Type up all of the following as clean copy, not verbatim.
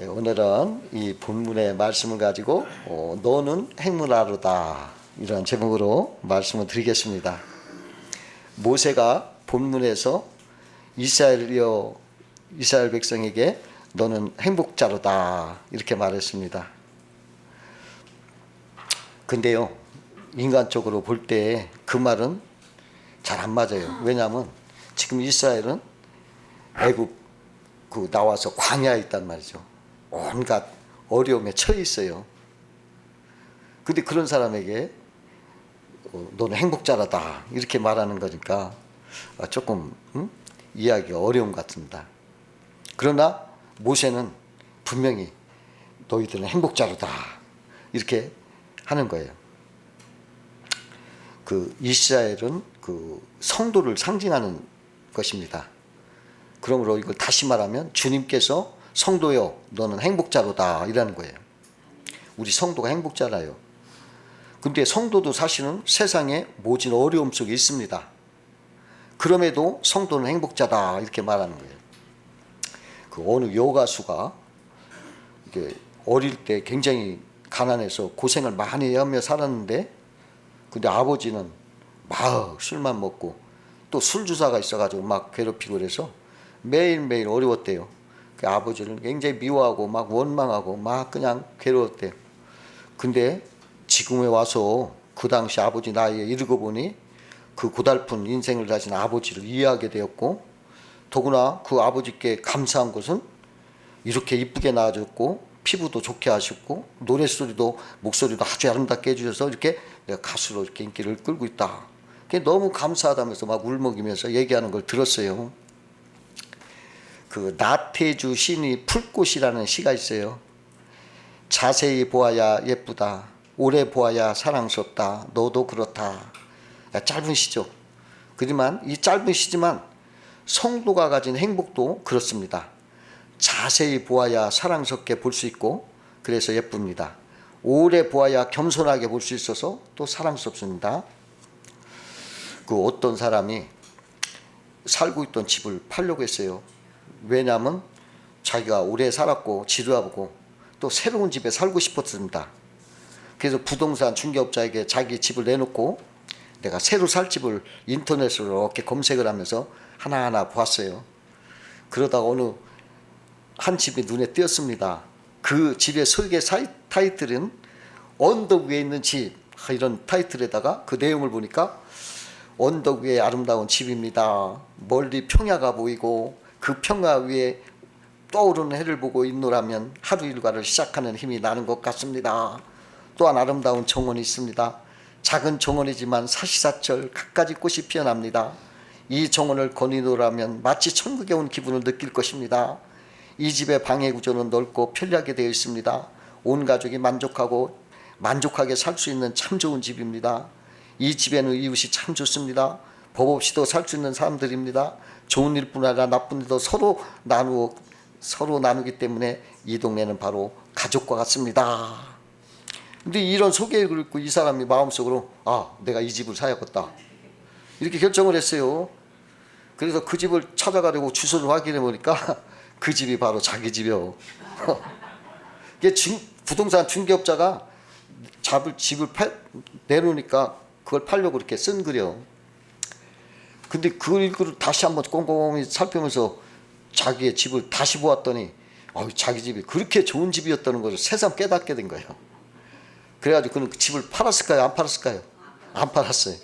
오늘은 이 본문의 말씀을 가지고 너는 행문하로다 이런 제목으로 말씀을 드리겠습니다. 모세가 본문에서 이스라엘 백성에게 너는 행복자로다 이렇게 말했습니다. 근데요, 인간적으로 볼 때 그 말은 잘 안 맞아요. 왜냐하면 지금 이스라엘은 애굽 나와서 광야에 있단 말이죠. 온갖 어려움에 처해 있어요. 근데 그런 사람에게 너는 행복자라다 이렇게 말하는 거니까 조금 이해하기가 어려운 것 같습니다. 그러나 모세는 분명히 너희들은 행복자로다 이렇게 하는 거예요. 이스라엘은 성도를 상징하는 것입니다. 그러므로 이걸 다시 말하면 주님께서 성도여 너는 행복자로다 이라는 거예요. 우리 성도가 행복자라요. 근데 성도도 사실은 세상에 모진 어려움 속에 있습니다. 그럼에도 성도는 행복자다 이렇게 말하는 거예요. 어느 여가수가 어릴 때 굉장히 가난해서 고생을 많이 하며 살았는데, 근데 아버지는 막 술만 먹고 또 술주사가 있어가지고 막 괴롭히고 그래서 매일매일 어려웠대요. 그 아버지를 굉장히 미워하고 막 원망하고 막 그냥 괴로웠대요. 근데 지금에 와서 그 당시 아버지 나이에 이르고 보니 그 고달픈 인생을 가진 아버지를 이해하게 되었고, 더구나 그 아버지께 감사한 것은 이렇게 이쁘게 낳아줬고 피부도 좋게 하셨고 목소리도 아주 아름답게 해주셔서 이렇게 내가 가수로 이렇게 인기를 끌고 있다. 그게 너무 감사하다면서 막 울먹이면서 얘기하는 걸 들었어요. 나태주 시인이 풀꽃이라는 시가 있어요. 자세히 보아야 예쁘다. 오래 보아야 사랑스럽다. 너도 그렇다. 짧은 시죠. 그지만 이 짧은 시지만 성도가 가진 행복도 그렇습니다. 자세히 보아야 사랑스럽게 볼 수 있고 그래서 예쁩니다. 오래 보아야 겸손하게 볼 수 있어서 또 사랑스럽습니다. 어떤 사람이 살고 있던 집을 팔려고 했어요. 왜냐하면 자기가 오래 살았고 지루하고 또 새로운 집에 살고 싶었습니다. 그래서 부동산 중개업자에게 자기 집을 내놓고 내가 새로 살 집을 인터넷으로 이렇게 검색을 하면서 하나하나 보았어요. 그러다가 어느 한 집이 눈에 띄었습니다. 그 집의 소개 타이틀은 언덕 위에 있는 집, 이런 타이틀에다가 그 내용을 보니까 언덕 위에 아름다운 집입니다. 멀리 평야가 보이고 그 평야 위에 떠오르는 해를 보고 있노라면 하루 일과를 시작하는 힘이 나는 것 같습니다. 또한 아름다운 정원이 있습니다. 작은 정원이지만 사시사철 갖가지 꽃이 피어납니다. 이 정원을 거니노라면 마치 천국에 온 기분을 느낄 것입니다. 이 집의 방해 구조는 넓고 편리하게 되어 있습니다. 온 가족이 만족하게 살 수 있는 참 좋은 집입니다. 이 집에는 이웃이 참 좋습니다. 법 없이도 살 수 있는 사람들입니다. 좋은 일뿐 아니라 나쁜 일도 서로 나누기 때문에 이 동네는 바로 가족과 같습니다. 근데 이런 소개를 읽고 이 사람이 마음속으로 내가 이 집을 사야겠다 이렇게 결정을 했어요. 그래서 그 집을 찾아가려고 주소를 확인해 보니까 그 집이 바로 자기 집이요. 부동산 중개업자가 집을 내놓으니까 그걸 팔려고 이렇게 쓴 글이요. 근데 그 글을 다시 한번 꼼꼼히 살피면서 자기의 집을 다시 보았더니 자기 집이 그렇게 좋은 집이었다는 것을 새삼 깨닫게 된 거예요. 그래가지고 그는 그 집을 팔았을까요? 안 팔았을까요? 안 팔았어요.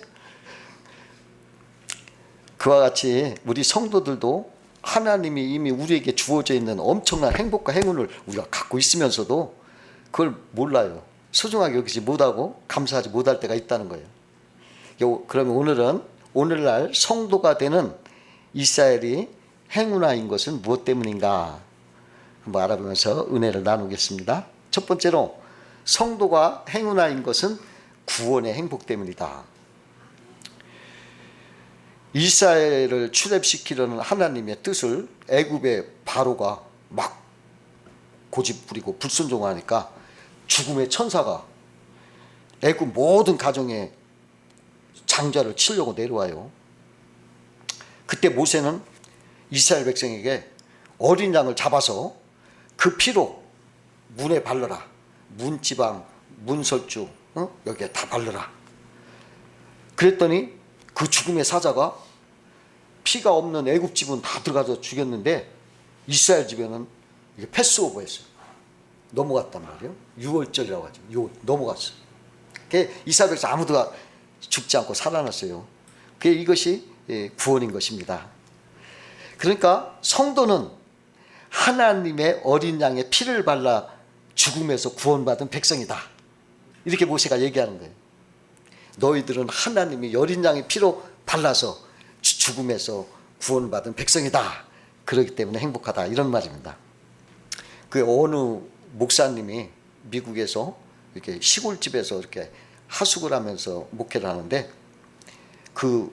그와 같이 우리 성도들도 하나님이 이미 우리에게 주어져 있는 엄청난 행복과 행운을 우리가 갖고 있으면서도 그걸 몰라요. 소중하게 여기지 못하고 감사하지 못할 때가 있다는 거예요. 그러면 오늘날 성도가 되는 이스라엘이 행운아인 것은 무엇 때문인가 한번 알아보면서 은혜를 나누겠습니다. 첫 번째로 성도가 행운아인 것은 구원의 행복 때문이다. 이스라엘을 출애굽시키려는 하나님의 뜻을 애굽의 바로가 막 고집부리고 불순종하니까 죽음의 천사가 애굽 모든 가정에 장자를 치려고 내려와요. 그때 모세는 이스라엘 백성에게 어린 양을 잡아서 그 피로 문에 바르라. 문지방, 문설주, 여기에 다 바르라. 그랬더니 그 죽음의 사자가 피가 없는 애굽 집은 다 들어가서 죽였는데 이스라엘 집에는 이게 패스오버였어요. 넘어갔단 말이에요. 유월절이라고 하죠. 넘어갔어요. 이스라엘 백성 아무도 죽지 않고 살아났어요. 이것이 구원인 것입니다. 그러니까 성도는 하나님의 어린 양의 피를 발라 죽음에서 구원받은 백성이다. 이렇게 모세가 얘기하는 거예요. 너희들은 하나님이 어린 양의 피로 발라서 죽음에서 구원받은 백성이다. 그렇기 때문에 행복하다. 이런 말입니다. 어느 목사님이 미국에서 이렇게 시골집에서 이렇게 하숙을 하면서 목회를 하는데 그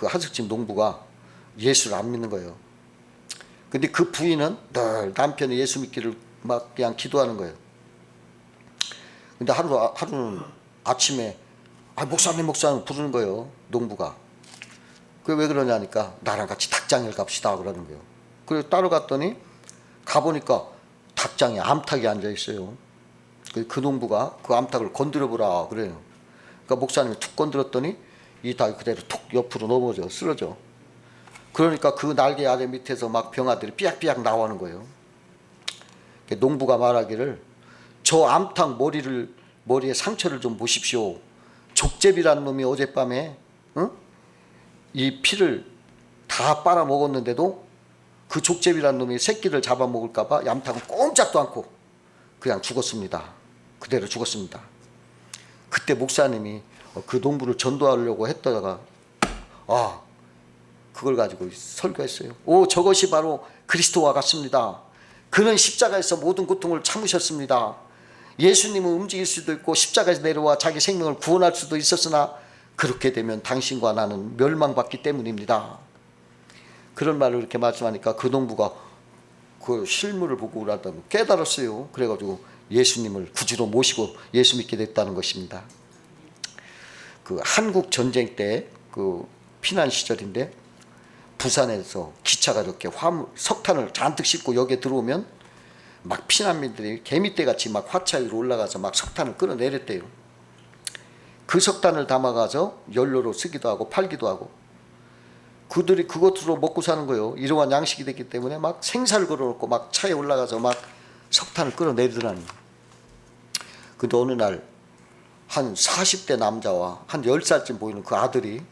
하숙집 농부가 예수를 안 믿는 거예요. 근데 그 부인은 늘 남편이 예수 믿기를 막 그냥 기도하는 거예요. 근데 하루는 아침에 목사님 부르는 거예요. 농부가. 왜 그러냐니까 나랑 같이 닭장을 갑시다 그러는 거예요. 그래서 따라갔더니 가보니까 닭장에 암탉이 앉아 있어요. 그 농부가 그 암탉을 건드려 보라 그래요. 그러니까 목사님이 툭 건드렸더니 이 닭이 그대로 툭 옆으로 넘어져 쓰러져. 그러니까 그 날개 아래 밑에서 막 병아들이 삐약삐약 나오는 거예요. 농부가 말하기를 저 암탉 머리에 상처를 좀 보십시오. 족제비란 놈이 어젯밤에 이 피를 다 빨아먹었는데도 그 족제비란 놈이 새끼를 잡아먹을까봐 암탉은 꼼짝도 않고 그냥 죽었습니다. 그대로 죽었습니다. 그때 목사님이 그 농부를 전도하려고 했다가 그걸 가지고 설교했어요. 저것이 바로 그리스도와 같습니다. 그는 십자가에서 모든 고통을 참으셨습니다. 예수님은 움직일 수도 있고 십자가에서 내려와 자기 생명을 구원할 수도 있었으나 그렇게 되면 당신과 나는 멸망받기 때문입니다. 그런 말을 이렇게 말씀하니까 그 농부가 그 실물을 보고 깨달았어요. 그래가지고 예수님을 구주로 모시고 예수 믿게 됐다는 것입니다. 한국 전쟁 때 피난 시절인데 부산에서 기차가 이렇게 석탄을 잔뜩 싣고 여기에 들어오면 막 피난민들이 개미떼같이 막 화차 위로 올라가서 막 석탄을 끌어내렸대요. 그 석탄을 담아가서 연료로 쓰기도 하고 팔기도 하고 그들이 그것으로 먹고 사는 거예요. 이러한 양식이 됐기 때문에 막 생사를 걸어놓고 막 차에 올라가서 막 석탄을 끌어내리더라니. 근데 어느 날 한 40대 남자와 한 10살쯤 보이는 그 아들이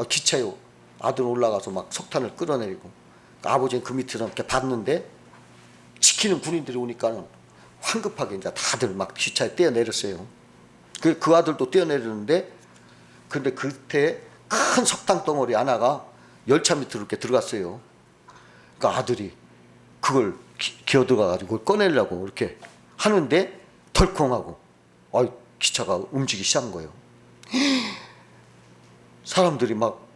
기차에 아들 올라가서 막 석탄을 끌어내리고 아버지는 그 밑에서 이렇게 봤는데 지키는 군인들이 오니까는 황급하게 이제 다들 막 기차에 뛰어내렸어요. 그 아들도 뛰어내리는데 근데 그때 큰 석탄 덩어리 하나가 열차 밑으로 이렇게 들어갔어요. 그러니까 아들이 그걸 기어 들어가가지고 꺼내려고 이렇게 하는데 덜컹하고 기차가 움직이기 시작한 거예요. 사람들이 막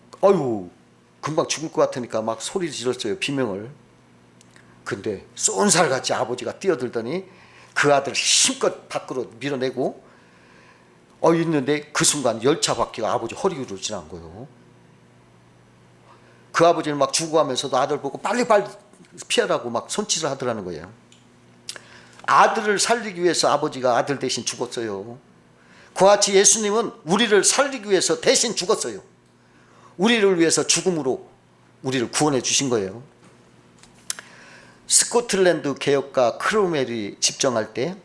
금방 죽을 것 같으니까 막 소리 질렀어요. 비명을. 근데 쏜살같이 아버지가 뛰어들더니 그 아들을 힘껏 밖으로 밀어내고 있는데 그 순간 열차 바퀴가 아버지 허리 위로 지나간 거예요. 그 아버지는 막 죽어가면서도 아들 보고 빨리빨리 피하라고 막 손짓을 하더라는 거예요. 아들을 살리기 위해서 아버지가 아들 대신 죽었어요. 그와 같이 예수님은 우리를 살리기 위해서 대신 죽었어요. 우리를 위해서 죽음으로 우리를 구원해 주신 거예요. 스코틀랜드 개혁가 크로멜이 집정할 때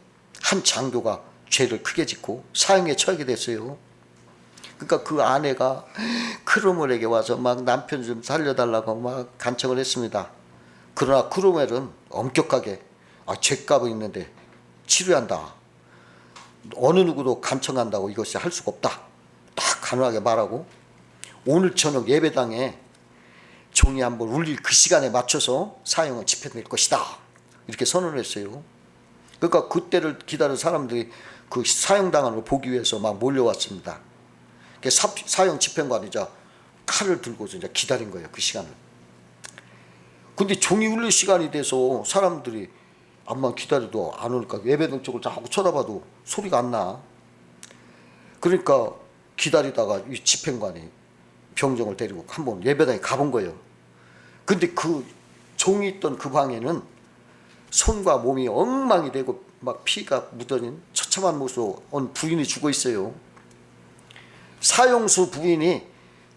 한 장교가 죄를 크게 짓고 사형에 처하게 됐어요. 그러니까 그 아내가 크로멜에게 와서 막 남편 좀 살려달라고 막 간청을 했습니다. 그러나 크로멜은 엄격하게 죄값은 있는데 치료해야 한다. 어느 누구도 간청한다고 이것이 할 수가 없다. 딱 단호하게 말하고 오늘 저녁 예배당에 종이 한번 울릴 그 시간에 맞춰서 사형을 집행될 것이다. 이렇게 선언을 했어요. 그러니까 그때를 기다린 사람들이 그 사형당한 걸 보기 위해서 막 몰려왔습니다. 사형 집행관이자 칼을 들고서 이제 기다린 거예요. 그 시간을. 근데 종이 울릴 시간이 돼서 사람들이 암만 기다려도 안 오니까 예배당 쪽을 자꾸 쳐다봐도 소리가 안 나. 그러니까 기다리다가 이 집행관이 병정을 데리고 한번 예배당에 가본 거예요. 근데 그 종이 있던 그 방에는 손과 몸이 엉망이 되고 막 피가 묻어진 처참한 모습으로 온 부인이 죽어 있어요. 사형수 부인이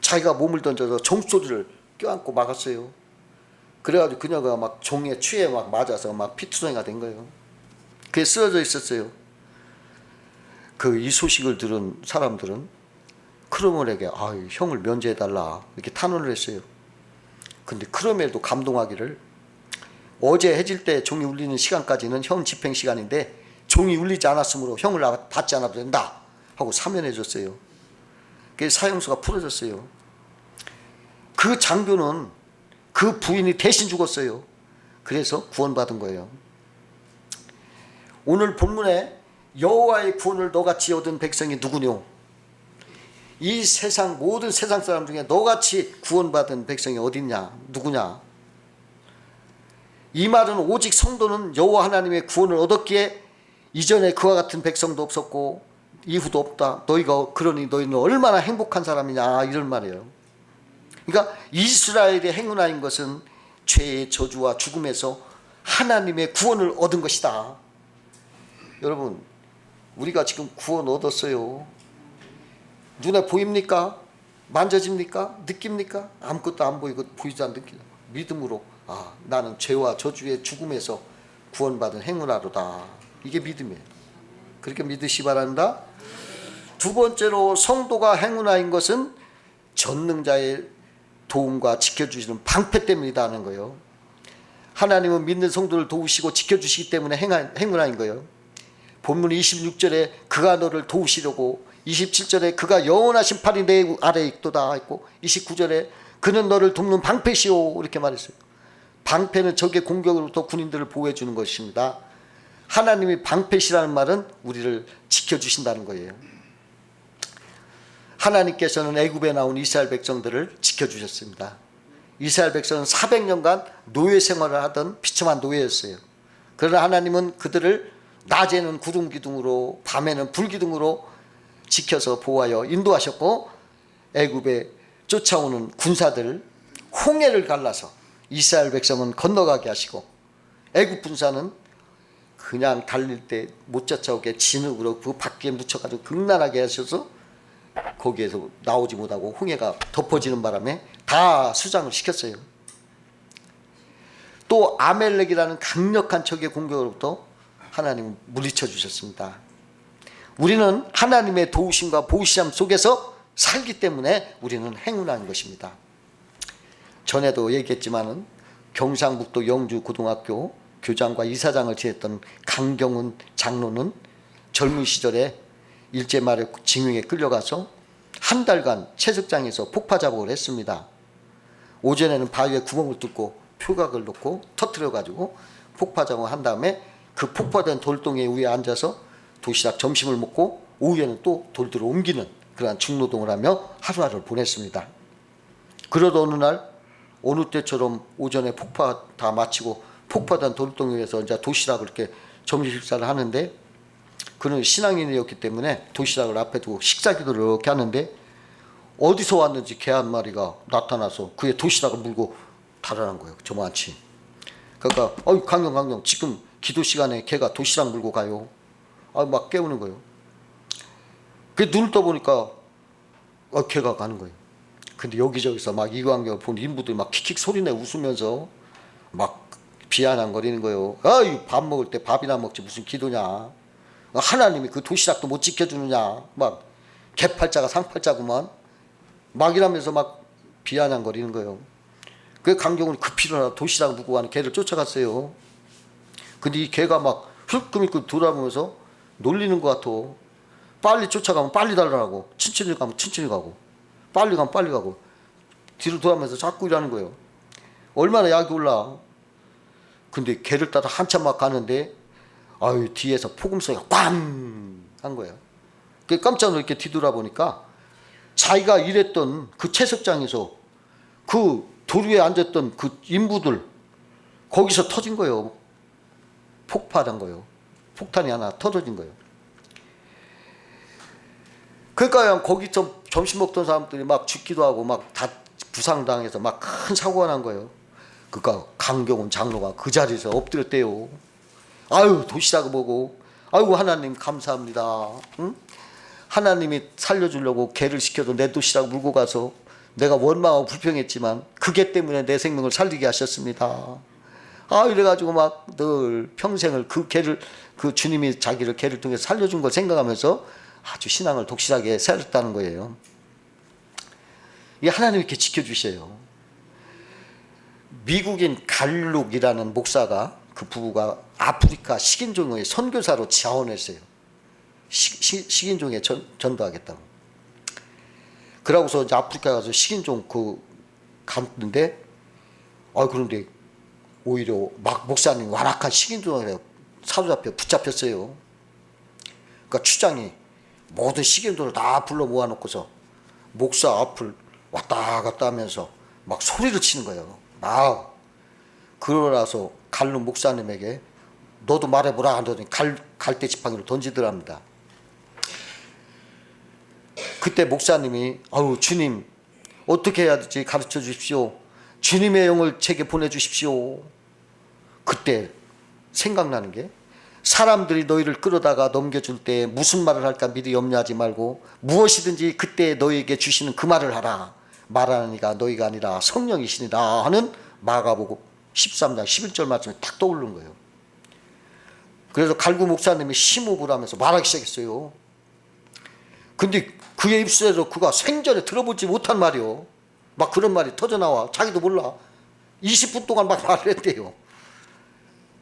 자기가 몸을 던져서 종소리를 껴안고 막았어요. 그래가지고 그녀가 막 종에 취해 막 맞아서 막 피투성이가 된 거예요. 그게 쓰러져 있었어요. 이 소식을 들은 사람들은 크로멜에게 형을 면제해달라 이렇게 탄원을 했어요. 근데 크로멜도 감동하기를 어제 해질 때 종이 울리는 시간까지는 형 집행 시간인데 종이 울리지 않았으므로 형을 받지 않아도 된다 하고 사면해 줬어요. 그래서 사형수가 풀어졌어요. 그 장교는 그 부인이 대신 죽었어요. 그래서 구원받은 거예요. 오늘 본문에 여호와의 구원을 너같이 얻은 백성이 누구뇨? 이 세상 모든 세상 사람 중에 너같이 구원받은 백성이 어딨냐? 누구냐? 이 말은 오직 성도는 여호와 하나님의 구원을 얻었기에 이전에 그와 같은 백성도 없었고 이후도 없다. 그러니 너희는 얼마나 행복한 사람이냐 이런 말이에요. 그러니까 이스라엘의 행운아인 것은 죄의 저주와 죽음에서 하나님의 구원을 얻은 것이다. 여러분, 우리가 지금 구원 얻었어요. 눈에 보입니까? 만져집니까? 느낍니까? 아무것도 안 보이고 보이지 않는 믿음으로 나는 죄와 저주의 죽음에서 구원받은 행운아로다. 이게 믿음이에요. 그렇게 믿으시 바란다. 두 번째로 성도가 행운아인 것은 전능자의 도움과 지켜주시는 방패 때문이다 하는 거예요. 하나님은 믿는 성도를 도우시고 지켜주시기 때문에 행운아인 거예요. 본문 26절에 그가 너를 도우시려고, 27절에 그가 영원하신 팔이 내 아래에 있도다 했고, 29절에 그는 너를 돕는 방패시오 이렇게 말했어요. 방패는 적의 공격으로부터 군인들을 보호해 주는 것입니다. 하나님이 방패시라는 말은 우리를 지켜주신다는 거예요. 하나님께서는 애굽에 나온 이스라엘 백성들을 지켜주셨습니다. 이스라엘 백성은 400년간 노예 생활을 하던 비참한 노예였어요. 그러나 하나님은 그들을 낮에는 구름 기둥으로 밤에는 불 기둥으로 지켜서 보호하여 인도하셨고, 애굽에 쫓아오는 군사들 홍해를 갈라서 이스라엘 백성은 건너가게 하시고, 애굽 군사는 그냥 달릴 때 못 쫓아오게 진흙으로 그 바퀴에 묻혀가지고 극난하게 하셔서 거기에서 나오지 못하고 홍해가 덮어지는 바람에 다 수장을 시켰어요. 또 아멜렉이라는 강력한 적의 공격으로부터 하나님은 물리쳐 주셨습니다. 우리는 하나님의 도우심과 보호심 속에서 살기 때문에 우리는 행운한 것입니다. 전에도 얘기했지만은 경상북도 영주고등학교 교장과 이사장을 지냈던 강경훈 장로는 젊은 시절에 일제말에 징용에 끌려가서 한 달간 채석장에서 폭파 작업을 했습니다. 오전에는 바위에 구멍을 뚫고 표각을 넣고 터뜨려 가지고 폭파 작업을 한 다음에 그 폭파된 돌덩이 위에 앉아서 도시락 점심을 먹고 오후에는 또 돌들을 옮기는 그러한 중노동을 하며 하루하루를 보냈습니다. 그러다 어느 날 어느 때처럼 오전에 폭파 다 마치고 폭파된 돌덩이 위에서 이제 도시락을 이렇게 점심 식사를 하는데, 그는 신앙인이었기 때문에 도시락을 앞에 두고 식사 기도를 이렇게 하는데 어디서 왔는지 개 한 마리가 나타나서 그의 도시락을 물고 달아난 거예요. 저만치. 그러니까 강경 지금 기도 시간에 개가 도시락 물고 가요. 막 깨우는 거예요. 그 눈을 떠보니까 개가 가는 거예요. 근데 여기저기서 막 이 광경을 본 인부들이 막 킥킥 소리내 웃으면서 막 비아냥거리는 거예요. 밥 먹을 때 밥이나 먹지 무슨 기도냐. 하나님이 그 도시락도 못 지켜주느냐. 막 개팔자가 상팔자구만. 막 이러면서 막 비아냥거리는 거예요. 그 강경훈이 급히 일어나 도시락 묵고 가는 개를 쫓아갔어요. 근데 이 개가 막 힐끔힐끔 돌아보면서 놀리는 것 같아. 빨리 쫓아가면 빨리 달라고, 천천히 가면 천천히 가고, 빨리 가면 빨리 가고, 뒤로 돌아가면서 자꾸 이러는 거예요. 얼마나 약이 올라. 근데 개를 따라 한참 막 가는데 뒤에서 폭음소리가 꽝 한 거예요. 깜짝 놀랍게 뒤돌아보니까 자기가 일했던 그 채석장에서 그 돌 위에 앉았던 그 인부들 거기서 터진 거예요. 폭발한 거예요. 폭탄이 하나 터져진 거예요. 그러니까 거기서 점심 먹던 사람들이 막 죽기도 하고 막 다 부상당해서 막 큰 사고가 난 거예요. 그러니까 강경훈 장로가 그 자리에서 엎드렸대요. 아유 도시락 보고 아이고 하나님 감사합니다. 응? 하나님이 살려주려고 개를 시켜도 내 도시락 물고 가서 내가 원망하고 불평했지만 그 개 때문에 내 생명을 살리게 하셨습니다. 아 이래가지고 막 늘 평생을 그 개를 그 주님이 자기를 개를 통해서 살려준 걸 생각하면서 아주 신앙을 독실하게 살았다는 거예요. 이 하나님 이렇게 지켜주셔요. 미국인 갈룩이라는 목사가 그 부부가 아프리카 식인종의 선교사로 자원했어요. 식인종에 전도하겠다고. 그러고서 이제 아프리카 가서 식인종 갔는데 그런데 오히려 막 목사님 완악한 식인종에 사로잡혀 붙잡혔어요. 그러니까 추장이 모든 식인종을 다 불러 모아놓고서 목사 앞을 왔다 갔다 하면서 막 소리를 치는 거예요. 그러나서 갈른 목사님에게 너도 말해보라 하더니 갈대 지팡이를 던지더랍니다. 그때 목사님이 주님 어떻게 해야 될지 가르쳐 주십시오. 주님의 영을 제게 보내주십시오. 그때 생각나는 게 사람들이 너희를 끌어다가 넘겨줄 때 무슨 말을 할까 미리 염려하지 말고 무엇이든지 그때 너희에게 주시는 그 말을 하라. 말하는 이가 너희가 아니라 성령이시니라 하는 마가복음 13장 11절 말씀이 딱 떠오르는 거예요. 그래서 갈구 목사님이 심호흡을 하면서 말하기 시작했어요. 근데 그의 입술에서 그가 생전에 들어보지 못한 말이요. 막 그런 말이 터져나와. 자기도 몰라. 20분 동안 막 말을 했대요.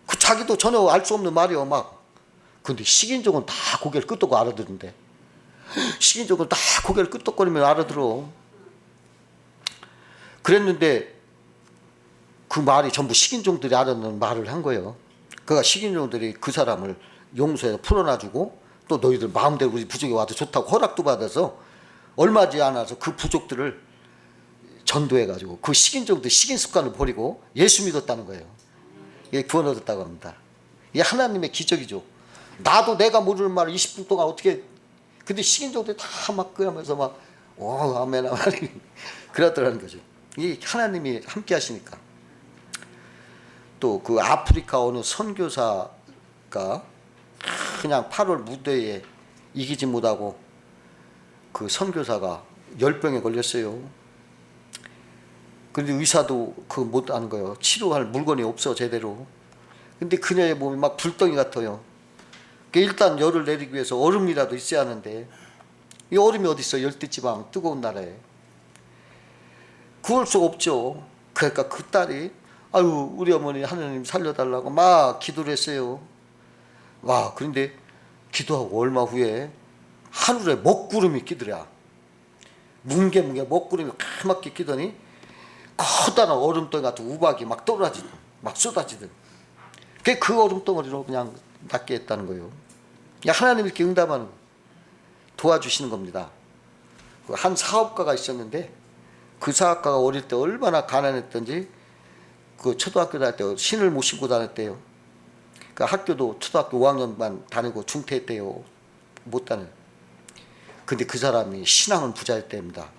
그 자기도 전혀 알 수 없는 말이요. 막. 근데 식인종은 다 고개를 끄덕고 알아듣는데. 식인종은 다 고개를 끄덕거리면 알아들어. 그랬는데 그 말이 전부 식인종들이 알아듣는 말을 한 거예요. 그가 식인종들이 그 사람을 용서해서 풀어놔주고 또 너희들 마음대로 우리 부족이 와도 좋다고 허락도 받아서 얼마지 않아서 그 부족들을 전도해가지고 그 식인종들 식인 습관을 버리고 예수 믿었다는 거예요. 이게 구원 얻었다고 합니다. 이게 하나님의 기적이죠. 나도 내가 모르는 말을 20분 동안 어떻게 근데 식인종들이 다 막 그러면서 막 아멘 아멘 그러더라는 거죠. 이게 하나님이 함께 하시니까. 또 그 아프리카 어느 선교사가 그냥 8월 무대에 이기지 못하고 그 선교사가 열병에 걸렸어요. 근데 의사도 그 못하는 거예요. 치료할 물건이 없어 제대로. 근데 그녀의 몸이 막 불덩이 같아요. 일단 열을 내리기 위해서 얼음이라도 있어야 하는데 이 얼음이 어디 있어? 열대지방 뜨거운 나라에. 구할 수가 없죠. 그러니까 그 딸이 우리 어머니 하나님 살려달라고 막 기도를 했어요. 그런데 기도하고 얼마 후에 하늘에 먹구름이 끼더라. 뭉게 먹구름이 까맣게 끼더니 커다란 얼음덩이 같은 우박이 막 떨어지든 막 쏟아지든 그 얼음덩어리로 그냥 낫게 했다는 거예요. 하나님이 이렇게 응답하는 도와주시는 겁니다. 한 사업가가 있었는데 그 사업가가 어릴 때 얼마나 가난했던지 그 초등학교 다닐 때 신을 못 신고 다녔대요. 그 학교도 초등학교 5학년만 다니고 중퇴했대요. 못 다녀. 근데 그 사람이 신앙은 부자였답니다.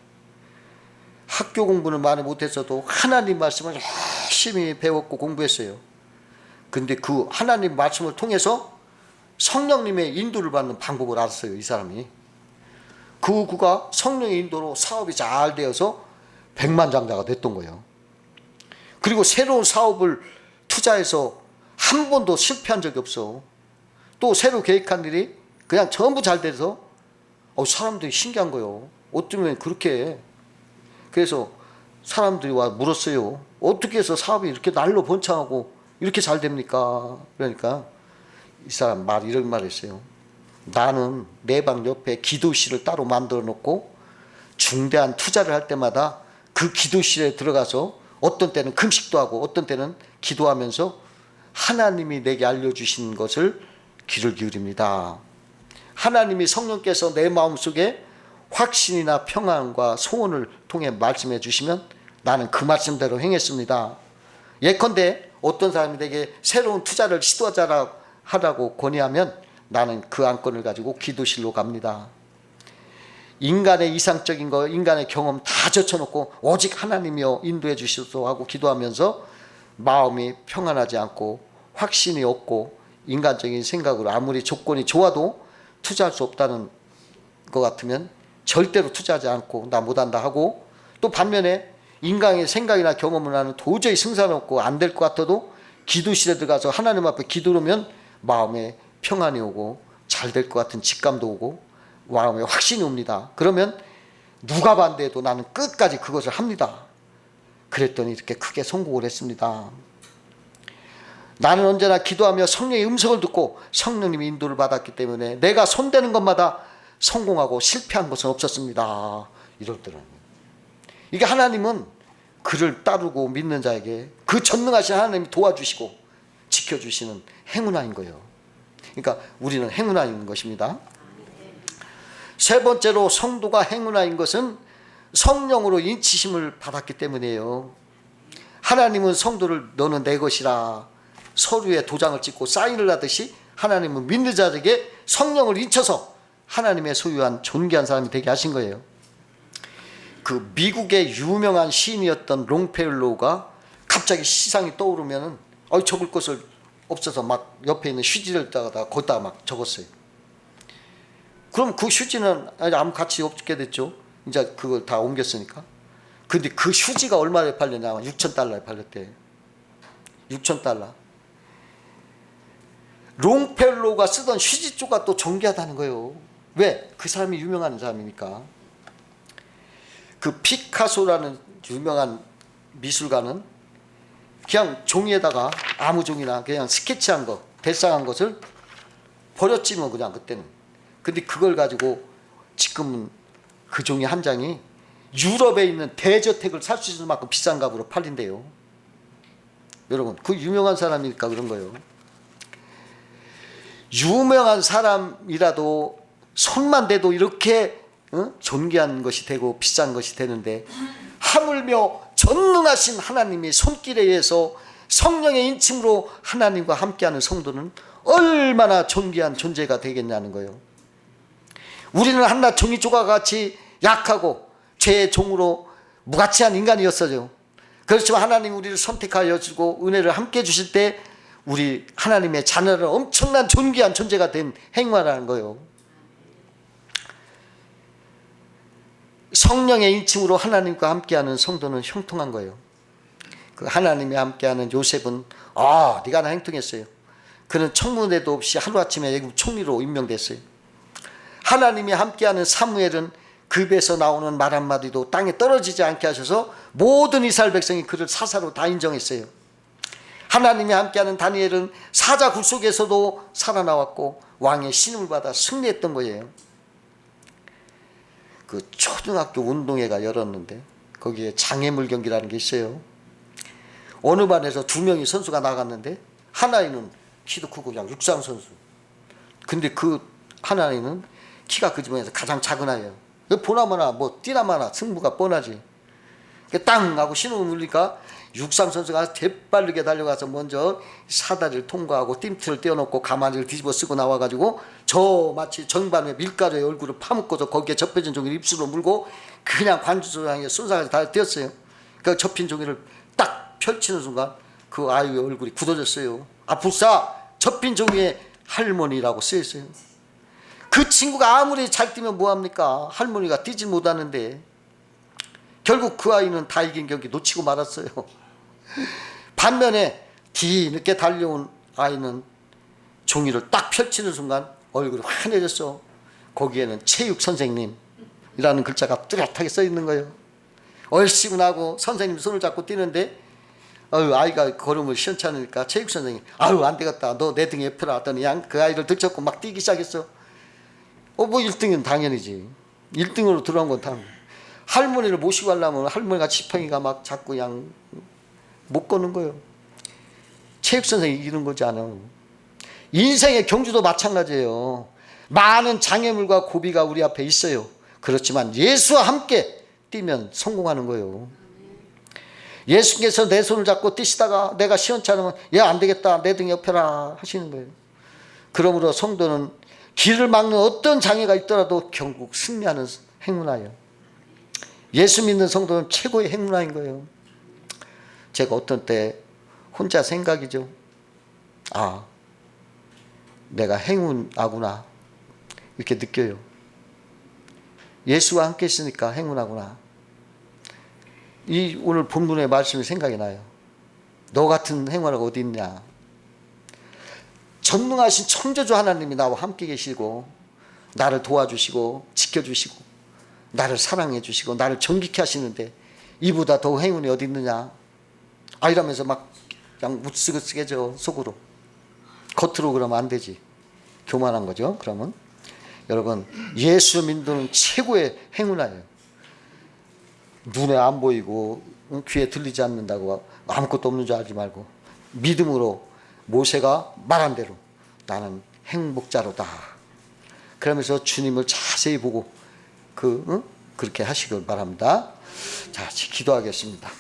학교 공부는 많이 못했어도 하나님 말씀을 열심히 배웠고 공부했어요. 근데 그 하나님 말씀을 통해서 성령님의 인도를 받는 방법을 알았어요. 이 사람이. 그가 성령의 인도로 사업이 잘 되어서 백만장자가 됐던 거예요. 그리고 새로운 사업을 투자해서 한 번도 실패한 적이 없어. 또 새로 계획한 일이 그냥 전부 잘 돼서 사람들이 신기한 거예요. 어쩌면 그렇게 해. 그래서 사람들이 와 물었어요. 어떻게 해서 사업이 이렇게 날로 번창하고 이렇게 잘 됩니까? 그러니까 이 사람 이런 말 했어요. 나는 내 방 옆에 기도실을 따로 만들어 놓고 중대한 투자를 할 때마다 그 기도실에 들어가서 어떤 때는 금식도 하고 어떤 때는 기도하면서 하나님이 내게 알려주신 것을 귀를 기울입니다. 하나님이 성령께서 내 마음속에 확신이나 평안과 소원을 통해 말씀해 주시면 나는 그 말씀대로 행했습니다. 예컨대 어떤 사람이 내게 새로운 투자를 시도하라고 권유하면 나는 그 안건을 가지고 기도실로 갑니다. 인간의 이상적인 거, 인간의 경험 다 젖혀놓고 오직 하나님이여 인도해 주시소 하고 기도하면서 마음이 평안하지 않고 확신이 없고 인간적인 생각으로 아무리 조건이 좋아도 투자할 수 없다는 것 같으면 절대로 투자하지 않고 나 못한다 하고, 또 반면에 인간의 생각이나 경험을 하는 도저히 승산 없고 안 될 것 같아도 기도실에 들어가서 하나님 앞에 기도하면 마음에 평안이 오고 잘 될 것 같은 직감도 오고 마음에 확신이 옵니다. 그러면 누가 반대해도 나는 끝까지 그것을 합니다. 그랬더니 이렇게 크게 성공을 했습니다. 나는 언제나 기도하며 성령의 음성을 듣고 성령님의 인도를 받았기 때문에 내가 손대는 것마다 성공하고 실패한 것은 없었습니다. 이러더라고요. 이게 하나님은 그를 따르고 믿는 자에게 그 전능하신 하나님이 도와주시고 지켜주시는 행운아인 거예요. 그러니까 우리는 행운아인 것입니다. 세 번째로 성도가 행운아인 것은 성령으로 인치심을 받았기 때문이에요. 하나님은 성도를 너는 내 것이라 서류에 도장을 찍고 사인을 하듯이 하나님은 믿는 자에게 성령을 인쳐서 하나님의 소유한 존귀한 사람이 되게 하신 거예요. 그 미국의 유명한 시인이었던 롱펠로우가 갑자기 시상이 떠오르면 적을 것을 없어서 막 옆에 있는 휴지를 따다가 거기다가 막 적었어요. 그럼 그 휴지는 아무 가치 없게 됐죠. 이제 그걸 다 옮겼으니까. 근데 그 휴지가 얼마에 팔렸냐면 $6,000에 팔렸대요. $6,000. 롱펠로우가 쓰던 휴지조가 또 존귀하다는 거예요. 왜? 그 사람이 유명한 사람이니까. 그 피카소라는 유명한 미술가는 그냥 종이에다가 아무 종이나 그냥 스케치한 거, 대상한 것을 버렸지 뭐 그냥 그때는. 근데 그걸 가지고 지금은 그 종이 한 장이 유럽에 있는 대저택을 살 수 있을 만큼 비싼 값으로 팔린대요. 여러분, 그 유명한 사람이니까 그런 거예요. 유명한 사람이라도 손만 대도 이렇게 존귀한 것이 되고 비싼 것이 되는데, 하물며 전능하신 하나님의 손길에 의해서 성령의 인침으로 하나님과 함께하는 성도는 얼마나 존귀한 존재가 되겠냐는 거예요. 우리는 한낱 종이조각 같이 약하고 죄의 종으로 무가치한 인간이었어요. 그렇지만 하나님 우리를 선택하여 주고 은혜를 함께 주실 때 우리 하나님의 자녀는 엄청난 존귀한 존재가 된 행화라는 거예요. 성령의 인침으로 하나님과 함께하는 성도는 형통한 거예요. 그 하나님이 함께하는 요셉은 네가 나 형통했어요. 그는 청문회도 없이 하루아침에 애굽 총리로 임명됐어요. 하나님이 함께하는 사무엘은 그 입에서 나오는 말 한마디도 땅에 떨어지지 않게 하셔서 모든 이스라엘 백성이 그를 사사로 다 인정했어요. 하나님이 함께하는 다니엘은 사자 굴 속에서도 살아나왔고 왕의 신임을 받아 승리했던 거예요. 그 초등학교 운동회가 열었는데 거기에 장애물 경기라는 게 있어요. 어느 반에서 2명이 선수가 나갔는데 하나이는 키도 크고 그냥 육상 선수. 근데 그 하나이는 키가 그 중에서 가장 작은 아이예요. 보나마나 뭐 뛰나마나 승부가 뻔하지. 땅 하고 신호를 누르니까 육상 선수가 재빠르게 달려가서 먼저 사다리를 통과하고 띵트를 떼어놓고 가마니를 뒤집어 쓰고 나와가지고 저 마치 정반에 밀가루에 얼굴을 파묻고서 거기에 접혀진 종이를 입술로 물고 그냥 관중석을 향해 쏜사까지 다 뛰었어요. 그 접힌 종이를 딱 펼치는 순간 그 아이의 얼굴이 굳어졌어요. 불사 접힌 종이에 할머니라고 쓰여있어요. 그 친구가 아무리 잘 뛰면 뭐합니까? 할머니가 뛰지 못하는데 결국 그 아이는 다 이긴 경기 놓치고 말았어요. 반면에 뒤늦게 달려온 아이는 종이를 딱 펼치는 순간 얼굴이 환해졌어. 거기에는 체육 선생님이라는 글자가 뚜렷하게 써 있는 거예요. 얼씨구나고 선생님 손을 잡고 뛰는데 아이가 걸음을 시원찮으니까 체육 선생님 안 되겠다 너 내 등에 옆으로 하더니 그 아이를 들쳤고 막 뛰기 시작했어. 뭐 1등은 당연히지. 1등으로 들어온 건 당연히. 할머니를 모시고 가려면 할머니가 지팡이가 막 자꾸 그냥 못 거는 거예요. 체육 선생이 이기는 거지 않아. 인생의 경주도 마찬가지예요. 많은 장애물과 고비가 우리 앞에 있어요. 그렇지만 예수와 함께 뛰면 성공하는 거예요. 예수께서 내 손을 잡고 뛰시다가 내가 시원찮으면 안 되겠다 내 등 옆에라 하시는 거예요. 그러므로 성도는 길을 막는 어떤 장애가 있더라도 결국 승리하는 행운아예요. 예수 믿는 성도는 최고의 행운아인 거예요. 제가 어떤 때 혼자 생각이죠. 아, 내가 행운하구나 이렇게 느껴요. 예수와 함께 있으니까 행운하구나. 이 오늘 본문의 말씀이 생각이 나요. 너 같은 행운아가 어디 있냐. 전능하신 창조주 하나님이 나와 함께 계시고 나를 도와주시고 지켜주시고 나를 사랑해 주시고 나를 정직케 하시는데 이보다 더 행운이 어디 있느냐. 아, 이러면서 막 그냥 우스갯소리죠. 속으로. 겉으로 그러면 안 되지. 교만한 거죠. 그러면 여러분, 예수 믿는 최고의 행운아예요. 눈에 안 보이고 귀에 들리지 않는다고 아무것도 없는 줄 알지 말고 믿음으로 모세가 말한 대로 나는 행복자로다. 그러면서 주님을 자세히 보고 그렇게 하시길 바랍니다. 자, 기도하겠습니다.